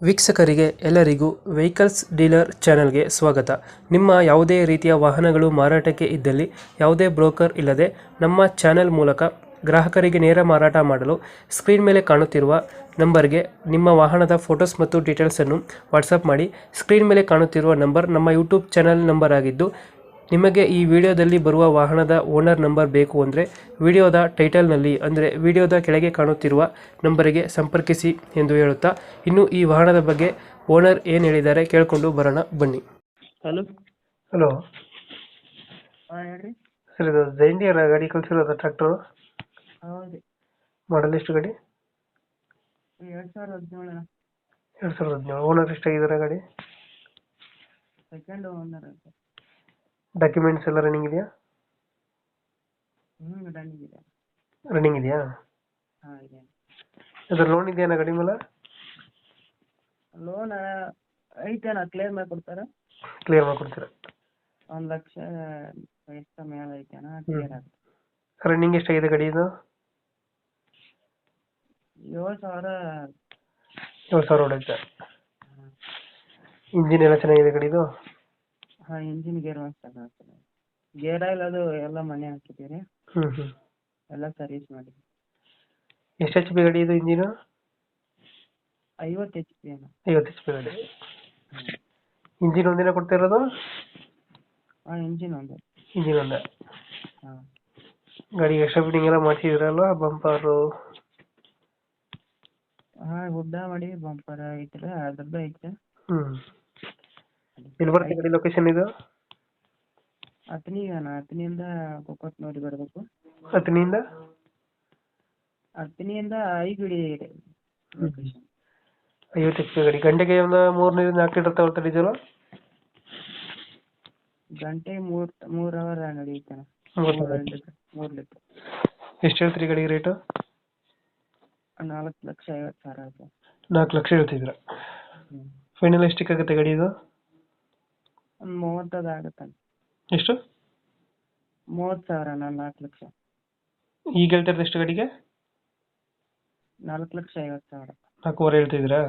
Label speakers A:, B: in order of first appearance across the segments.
A: ವೀಕ್ಷಕರಿಗೆ ಎಲ್ಲರಿಗೂ vehicles dealer ಚಾನೆಲ್ಗೆ ಸ್ವಾಗತ. ನಿಮ್ಮ ಯಾವುದೇ ರೀತಿಯ ವಾಹನಗಳು ಮಾರಾಟಕ್ಕೆ ಇದ್ದಲ್ಲಿ ಯಾವುದೇ ಬ್ರೋಕರ್ ಇಲ್ಲದೆ ನಮ್ಮ ಚಾನೆಲ್ ಮೂಲಕ ಗ್ರಾಹಕರಿಗೆ ನೇರ ಮಾರಾಟ ಮಾಡಲು ಸ್ಕ್ರೀನ್ ಮೇಲೆ ಕಾಣುತ್ತಿರುವ ನಂಬರ್ಗೆ ನಿಮ್ಮ ವಾಹನದ ಫೋಟೋಸ್ ಮತ್ತು ಡೀಟೇಲ್ಸನ್ನು ವಾಟ್ಸಪ್ ಮಾಡಿ. ಸ್ಕ್ರೀನ್ ಮೇಲೆ ಕಾಣುತ್ತಿರುವ ನಂಬರ್ ನಮ್ಮ ಯೂಟ್ಯೂಬ್ ಚಾನೆಲ್ ನಂಬರ್ ಆಗಿದ್ದು, ನಿಮಗೆ ಈ ವಿಡಿಯೋದಲ್ಲಿ ಬರುವ ವಾಹನದ ಓನರ್ ನಂಬರ್ ಬೇಕು ಅಂದರೆ ವಿಡಿಯೋದ ಟೈಟಲ್ನಲ್ಲಿ ಅಂದರೆ ವಿಡಿಯೋದ ಕೆಳಗೆ ಕಾಣುತ್ತಿರುವ ನಂಬರಿಗೆ ಸಂಪರ್ಕಿಸಿ ಎಂದು ಹೇಳುತ್ತಾ, ಇನ್ನು ಈ ವಾಹನದ ಬಗ್ಗೆ ಓನರ್ ಏನು ಹೇಳಿದ್ದಾರೆ ಕೇಳಿಕೊಂಡು ಬರೋಣ ಬನ್ನಿ.
B: ಹಲೋ.
A: ಹಲೋ
B: ಹಾಂ ಹೇಳ್ರಿ.
A: ಸರ್, ಇದು ಜೈಂಡಿಯರ್ ಗಾಡಿ ಕಳಿಸಿರೋದು ಟ್ರ್ಯಾಕ್ಟರು?
B: ಹೌದು.
A: ಮಾಡಲ್ ಎಷ್ಟು ಗಾಡಿ?
B: 2017.
A: 2017. ಓನರ್ ಎಷ್ಟಾಗಿದ್ದಾರೆ ಗಾಡಿ?
B: ಸೆಕೆಂಡ್ ಓನರ್ ಅಂತ.
A: ಡಾಕ್ಯುಮೆಂಟ್ಸ್ ಎಲ್ಲ ರನ್ನಿಂಗ್ ಇದೆಯಾ?
B: ರನ್ನಿಂಗ್ ಇದೆ.
A: ರನ್ನಿಂಗ್ ಇದೆಯಾ?
B: ಹಾಂ ಇದೆ.
A: ಅದ್ರ ಲೋನ್ ಇದೆಯಾ ಗಾಡಿ ಮೇಲೆ?
B: ಲೋನ್ ಐತೆನ ಕ್ಲಿಯರ್ ಮಾಡಿ ಕೊಡ್ತಾರೆ.
A: ಕ್ಲಿಯರ್ ಮಾಡ್ಕೊಡ್ತೀರಾ?
B: 1,00,000 ಎಷ್ಟು ಮೇಲೆ ಐತೆನ ಕ್ಲಿಯರ್ ಆಗುತ್ತೆ.
A: ರನ್ನಿಂಗ್ ಎಷ್ಟಾಗಿದೆ ಗಾಡಿ ಇದು?
B: 7,000.
A: 7,000 ಹೊಡೆಯುತ್ತೆ. ಇಂಜಿನ್ ಎಲ್ಲ ಚೆನ್ನಾಗಿದೆ ಗಾಡಿದು?
B: ಹಾಂ, ಇಂಜಿನ್ ಗೇರ್ ಆಗ್ತದೆ. ಗೇರ್ ಆಯಿಲ್ ಅದು ಎಲ್ಲ ಮನೆ ಹಾಕಿದ್ದೀರಿ.
A: ಹ್ಞೂ.
B: ಎಲ್ಲ ಸರ್ವಿಸ್ ಮಾಡಿ.
A: ಎಷ್ಟು ಎಚ್ ಪಿ ಗಾಡಿ ಇದು ಇಂಜಿನು?
B: 50 HP ಏನೋ.
A: 50 ಎಚ್ ಪಿ ಗಾಡಿ. ಇಂಜಿನ್ ಒಂದಿನ ಕೊಡ್ತಾ ಇರೋದು?
B: ಹಾಂ, ಇಂಜಿನ್ ಒಂದು.
A: ಇಂಜಿನ್ ಒಂದೇ.
B: ಹಾಂ.
A: ಗಾಡಿ ಎಕ್ಸ್ಟ್ರಾ ಫಿಟ್ಟಿಂಗ್ ಎಲ್ಲ ಮಾಡಿಸಿದ್ರಲ್ವ? ಬಂಪರು?
B: ಹಾಂ, ಗುಡ್ಡ ಮಾಡಿ ಬಂಪರ್ ಐತ್ರಿ, ಅದ್ರದ್ದು ಐತೆ.
A: ಹ್ಞೂ. ಎಲ್ಲಿ ಬರುತ್ತೆ ಗಾಡಿ ಲೊಕೇಶನ್ ಇದು?
B: ಹತ್ತನಿಯಿಂದ ಕೊಕ್ಕಟ್ನೂರಿಗೆ ಬರಬೇಕು.
A: ಹತ್ತನಿಯಿಂದ
B: ಐಗುಡಿ ಲೊಕೇಶನ್.
A: 50 ಎಚ್ ಪಿ ಗಾಡಿ. ಗಂಟೆಗೆ ಒಂದು 3 4 ಲೀಟರ್ ತಗೊಳ್ತಾ ಡೀಸೆಲ್?
B: ಗಂಟೆ 3 ಅವರ್ ನಡೆಯುತ್ತೆ. 3 ಲೀಟರ್.
A: ಎಷ್ಟು ಹೇಳ್ತೀರಿ ಗಾಡಿ ರೇಟು?
B: 4,50,000 ಆಯ್ತು.
A: 4 ಲಕ್ಷ ಹೇಳ್ತಿದ್ದೀರಾ? ಫೈನಲ್ ಎಷ್ಟಕ್ಕೆ ಆಗುತ್ತೆ ಗಾಡಿ ಇದು?
B: ಒಂದು 30 ಆಗುತ್ತೆ.
A: ಎಷ್ಟು?
B: 30,000. 4 ಲಕ್ಷ.
A: ಈಗ ಹೇಳ್ತಿರೋದು ಎಷ್ಟು ಗಾಡಿಗೆ?
B: 4,50,000.
A: 4.5 ಹೇಳ್ತಿದ್ದೀರಾ?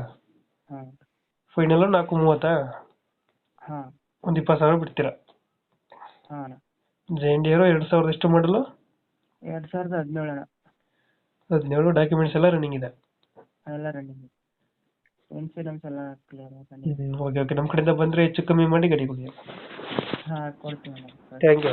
B: ಹಾಂ.
A: ಫೈನಲ್ 4.30?
B: ಹಾಂ.
A: ಒಂದು 20,000 ಬಿಡ್ತೀರಾ?
B: ಹಾಂ.
A: ಜೈಂಡಿಯರು 2000 ಎಷ್ಟು ಮಾಡಲು?
B: 2017.
A: 17. ಡಾಕ್ಯುಮೆಂಟ್ಸ್ ಎಲ್ಲ ರನ್ನಿಂಗ್ ಇದೆ?
B: ಎಲ್ಲ ರನ್ನಿಂಗ್. ಇನ್ಶೂರೆನ್ಸ್ ಎಲ್ಲ ಕ್ಲಿಯರ್.
A: ಓಕೆ. ನಮ್ಮ ಕಡೆಯಿಂದ ಬಂದರೆ ಹೆಚ್ಚು ಕಮ್ಮಿ ಮಾಡಿ ಗಾಡಿ ಕೊಡಿ.
B: ಹಾಂ, ಕೊಡ್ತೀವಿ.
A: Thank you.